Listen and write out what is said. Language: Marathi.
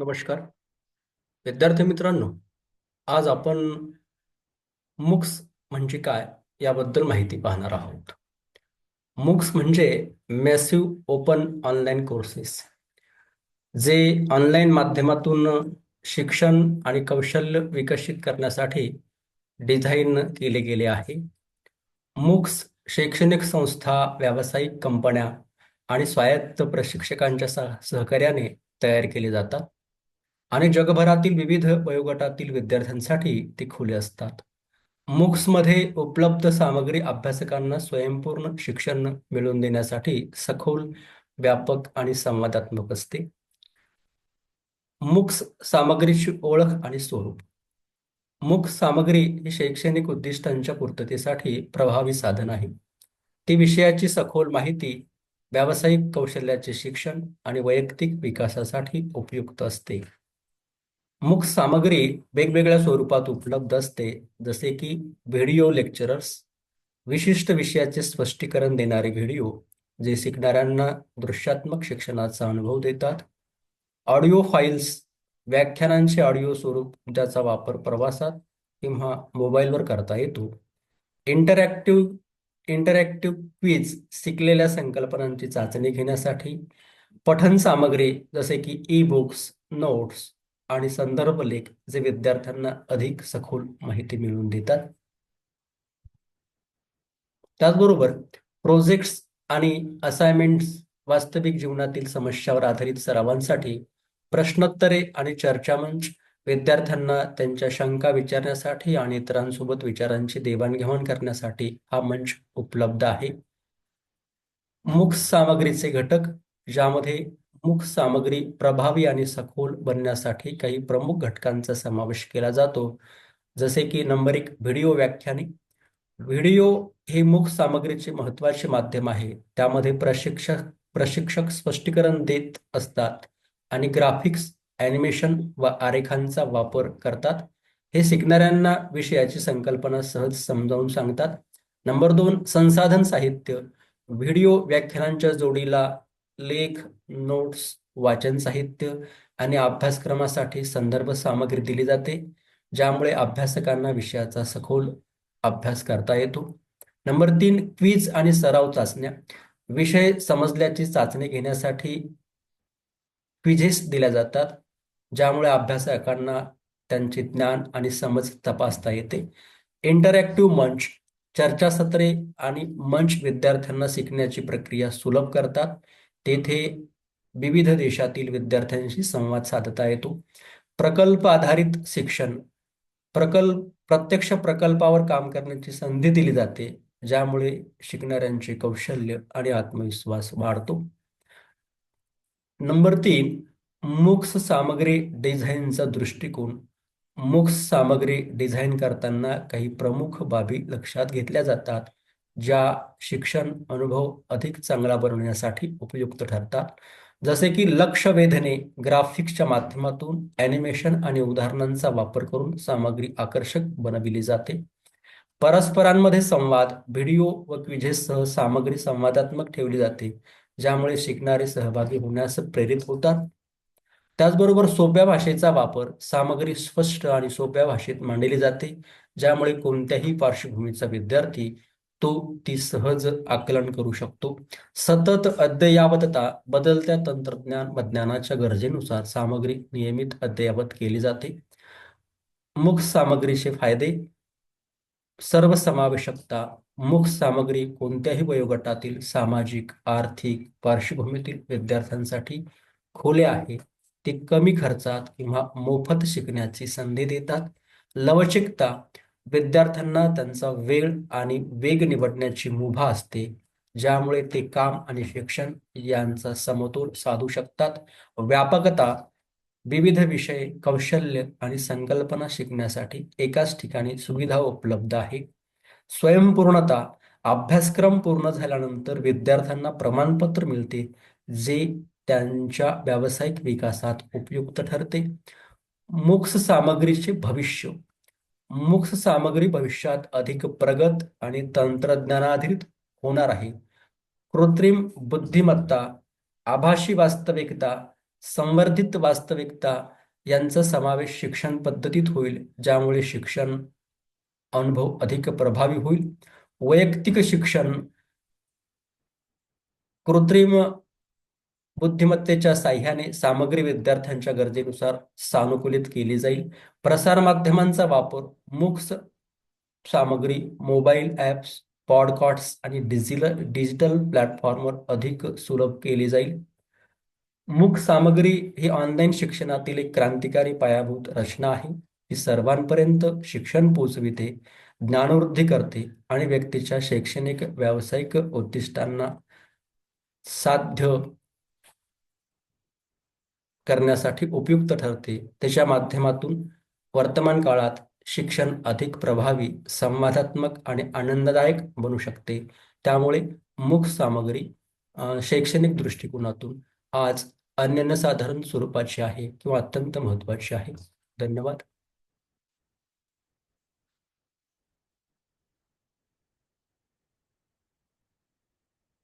नमस्कार विद्यार्थी मित्रांनो. आज आपण मूक्स म्हणजे काय याबद्दल माहिती पाहणार आहोत. मूक्स म्हणजे मॅसिव्ह ओपन ऑनलाईन कोर्सेस, जे ऑनलाईन माध्यमातून शिक्षण आणि कौशल्य विकसित करण्यासाठी डिझाईन केले गेले आहे. मूक्स शैक्षणिक संस्था, व्यावसायिक कंपन्या आणि स्वायत्त प्रशिक्षकांच्या सहकार्याने तयार केले जातात आणि जगभरातील विविध वयोगटातील विद्यार्थ्यांसाठी ते खुले असतात. मूक्समध्ये उपलब्ध सामग्री अभ्यासकांना स्वयंपूर्ण शिक्षण मिळवून देण्यासाठी सखोल, व्यापक आणि संवादात्मक असते. मूक्स सामग्रीची ओळख आणि स्वरूप. मूक्स सामग्री ही शैक्षणिक उद्दिष्टांच्या पूर्ततेसाठी प्रभावी साधन आहे. ती विषयाची सखोल माहिती, व्यावसायिक कौशल्याचे शिक्षण आणि वैयक्तिक विकासासाठी उपयुक्त असते. मूक्स सामग्री वेगवेगळ्या स्वरूपात उपलब्ध असते, जसे की व्हिडिओ लेक्चरर्स, विशिष्ट विषयाचे स्पष्टीकरण देणारे व्हिडिओ जे शिकणाऱ्यांना दृश्यात्मक शिक्षणाचा अनुभव देतात. ऑडिओ फाईल्स, व्याख्यानांचे ऑडिओ स्वरूप ज्याचा वापर प्रवासात किंवा मोबाईलवर करता येतो. इंटरॅक्टिव्ह इंटरॅक्टिव्ह क्विज, शिकलेल्या संकल्पनांची चाचणी घेण्यासाठी. पठन सामग्री जसे की ई बुक्स, नोट्स आणि संदर्भ लेख जे विद्यार्थ्यांना अधिक सखोल माहिती मिळवून देतात. त्याचबरोबर प्रोजेक्ट्स आणि असाइनमेंट्स, वास्तविक जीवनातील समस्यावर आधारित सरावांसाठी. प्रश्नोत्तरे आणि चर्चामंच, विद्यार्थ्यांना त्यांच्या शंका विचारण्यासाठी आणि इतरांसोबत विचारांची देवाणघेवाण करण्यासाठी हा मंच उपलब्ध आहे. मूक्स सामग्रीचे घटक, ज्यामध्ये मूक्स सामग्री प्रभावी आणि सखोल बनण्यासाठी काही प्रमुख घटकांचा समावेश केला जातो, जसे की नंबर 1, व्हिडिओ व्याख्याने. व्हिडिओ हे मूक्स सामग्रीचे महत्त्वाचे माध्यम आहे. त्यामध्ये प्रशिक्षक स्पष्टीकरण देत असतात आणि ग्राफिक्स, ॲनिमेशन व आरेखांचा वापर करतात. हे शिकणाऱ्यांना विषयाची संकल्पना सहज समजावून सांगतात. नंबर 2, संसाधन साहित्य. व्हिडिओ व्याख्यानांच्या जोडीला लेख, नोट्स, वाचन साहित्य आणि अभ्यासक्रमासाठी संदर्भ सामग्री दिली जाते, ज्यामुळे अभ्यासकांना विषयाचा सखोल अभ्यास करता येतो. नंबर 3, क्विज आणि सराव चाचण्या. विषय समजल्याची चाचणी घेण्यासाठी क्विझेस दिल्या जातात, ज्यामुळे अभ्यासकांना त्यांचे ज्ञान आणि समज तपासता येते. इंटरॅक्टिव्ह मंच, चर्चासत्रे आणि मंच विद्यार्थ्यांना शिकण्याची प्रक्रिया सुलभ करतात. तेथे विविध देशातील विद्यार्थ्यांशी संवाद साधता येतो. प्रकल्प आधारित शिक्षण, प्रत्यक्ष प्रकल्पावर काम करण्याची संधी दिली जाते, ज्यामुळे शिकणाऱ्यांचे कौशल्य आणि आत्मविश्वास वाढतो. नंबर 3, मूक्स सामग्री डिझाईनचा दृष्टिकोन. मूक्स सामग्री डिझाईन करताना काही प्रमुख बाबी लक्षात घेतल्या जातात, ज्या शिक्षण अनुभव अधिक चांगला बनवण्यासाठी उपयुक्त ठरतात. जसे की लक्ष वेधणे, ग्राफिक्सच्या माध्यमातून ॲनिमेशन आणि उदाहरणांचा वापर करून सामग्री आकर्षक बनविली जाते. परस्परांमध्ये संवाद, व्हिडिओ व क्विझेससह सामग्री संवादात्मक ठेवली जाते, ज्यामुळे शिकणारे सहभागी होण्यास प्रेरित होतात. त्याचबरोबर सोप्या भाषेचा वापर, सामग्री स्पष्ट आणि सोप्या भाषेत मांडली जाते, ज्यामुळे कोणत्याही पार्श्वभूमीचा विद्यार्थी ती सहज आकलन करू शकतो. सतत अद्ययावतता, बदलत्या तंत्रज्ञानाच्या गरजेनुसार सामग्री नियमित अद्ययावत केली जाते. मूक्स सामग्रीचे फायदे. सर्वसमावेशकता. मूक्स सामग्री कोणत्याही वयोगटातील, सामाजिक, आर्थिक पार्श्वभूमीतील विद्यार्थ्यांसाठी खुले आहे. ते कमी खर्चात किंवा मोफत शिकण्याची संधी देतात. लवचिकता. विद्यार्थ्यांना त्यांचा वेळ आणि वेग निवडण्याची मुभा असते, ज्यामुळे ते काम आणि शिक्षण यांचा समतोल साधू शकतात. व्यापकता. विविध विषय, कौशल्य आणि संकल्पना शिकण्यासाठी एकाच ठिकाणी सुविधा उपलब्ध आहे. स्वयंपूर्णता. अभ्यासक्रम पूर्ण झाल्यानंतर विद्यार्थ्यांना प्रमाणपत्र मिळते, जे त्यांच्या व्यावसायिक विकासात उपयुक्त ठरते. मूक्स सामग्रीचे भविष्य. मूक्स सामग्री भविष्यात अधिक प्रगत आणि तंत्रज्ञानाधारित होणार आहे. कृत्रिम बुद्धिमत्ता, आभासी वास्तविकता संवर्धित वास्तविकता यांचा समावेश शिक्षण पद्धतीत होईल, ज्यामुळे शिक्षण अनुभव अधिक प्रभावी होईल. वैयक्तिक शिक्षण कृत्रिम बुद्धिमत्तेच्या साह्याने सामग्री विद्यार्थ्यांच्या गरजेनुसार सानुकूलित केली जाईल. प्रसार माध्यमांचा वापर मूक सामग्री, मोबाईल ॲप्स, पॉडकास्ट्स आणि डिजिटल प्लॅटफॉर्मवर अधिक सुलभ केली जाईल. मूक सामग्री ही ऑनलाईन शिक्षणातील एक क्रांतिकारी पायाभूत रचना आहे. ती सर्वांपर्यंत शिक्षण पोचविते, ज्ञानवृद्धी करते आणि व्यक्तीच्या शैक्षणिक व्यावसायिक उद्दिष्टांना साध्य करण्यासाठी उपयुक्त ठरते. त्याच्या माध्यमातून वर्तमान काळात शिक्षण अधिक प्रभावी, संवादात्मक आणि आनंददायक बनू शकते. त्यामुळे मूक सामग्री शैक्षणिक दृष्टिकोनातून आज अनन्यसाधारण स्वरूपाची आहे किंवा अत्यंत महत्त्वाची आहे. धन्यवाद.